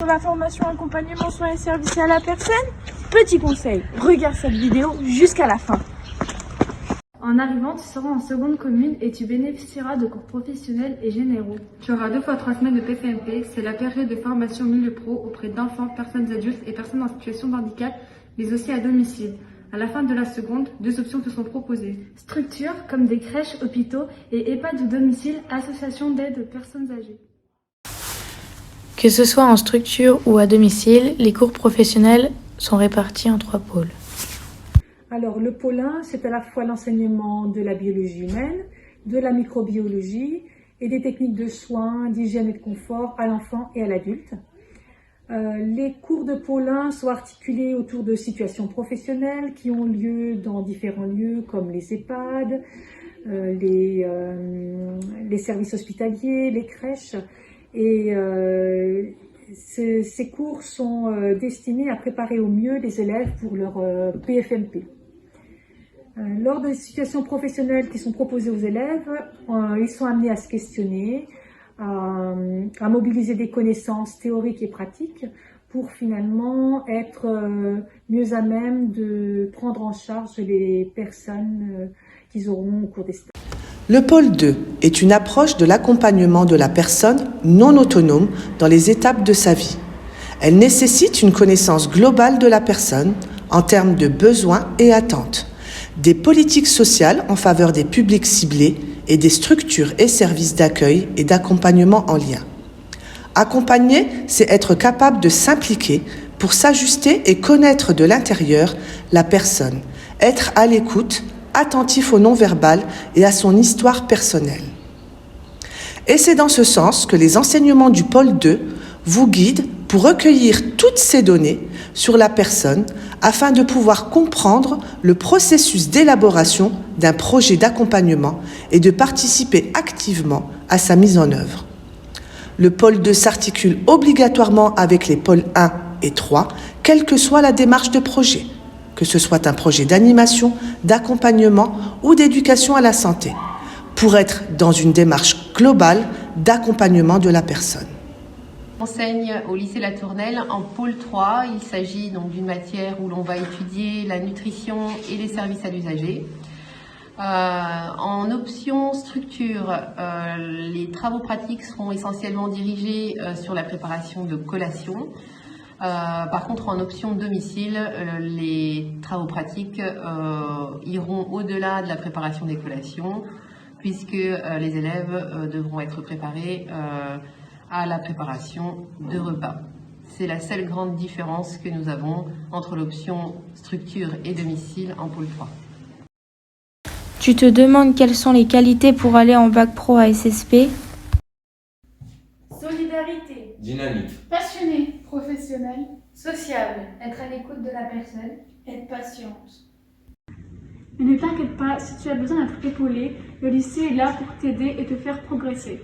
la formation, accompagnement, soins et services à la personne? Petit conseil, regarde cette vidéo jusqu'à la fin. En arrivant, tu seras en seconde commune et tu bénéficieras de cours professionnels et généraux. Tu auras 2 fois 3 semaines de PCMP, c'est la période de formation milieu pro auprès d'enfants, personnes adultes et personnes en situation de handicap, mais aussi à domicile. À la fin de la seconde, 2 options te sont proposées. Structures comme des crèches, hôpitaux et EHPAD du domicile, associations d'aide aux personnes âgées. Que ce soit en structure ou à domicile, les cours professionnels sont répartis en 3 pôles. Alors, le pôle 1, c'est à la fois l'enseignement de la biologie humaine, de la microbiologie et des techniques de soins, d'hygiène et de confort à l'enfant et à l'adulte. Les cours de pôle 1 sont articulés autour de situations professionnelles qui ont lieu dans différents lieux comme les EHPAD, les services hospitaliers, les crèches. Et ces cours sont destinés à préparer au mieux les élèves pour leur PFMP. Lors des situations professionnelles qui sont proposées aux élèves, ils sont amenés à se questionner, à mobiliser des connaissances théoriques et pratiques pour finalement être mieux à même de prendre en charge les personnes qu'ils auront au cours des stages. Le pôle 2 est une approche de l'accompagnement de la personne non autonome dans les étapes de sa vie. Elle nécessite une connaissance globale de la personne en termes de besoins et attentes, des politiques sociales en faveur des publics ciblés et des structures et services d'accueil et d'accompagnement en lien. Accompagner, c'est être capable de s'impliquer pour s'ajuster et connaître de l'intérieur la personne, être à l'écoute, attentif au non-verbal et à son histoire personnelle. Et c'est dans ce sens que les enseignements du pôle 2 vous guident pour recueillir toutes ces données sur la personne afin de pouvoir comprendre le processus d'élaboration d'un projet d'accompagnement et de participer activement à sa mise en œuvre. Le pôle 2 s'articule obligatoirement avec les pôles 1 et 3, quelle que soit la démarche de projet, que ce soit un projet d'animation, d'accompagnement ou d'éducation à la santé, pour être dans une démarche globale d'accompagnement de la personne. J'enseigne au lycée La Tournelle en pôle 3. Il s'agit donc d'une matière où l'on va étudier la nutrition et les services à l'usager. En option structure, les travaux pratiques seront essentiellement dirigés sur la préparation de collations. Par contre, en option domicile, les travaux pratiques iront au-delà de la préparation des collations, puisque les élèves devront être préparés à la préparation de repas. C'est la seule grande différence que nous avons entre l'option structure et domicile en pôle 3. Tu te demandes quelles sont les qualités pour aller en bac pro à SSP? Solidarité. Dynamique. Passionné. Professionnel. Sociable. Être à l'écoute de la personne. Être patience. Mais ne t'inquiète pas, si tu as besoin d'être épaulé, le lycée est là pour t'aider et te faire progresser.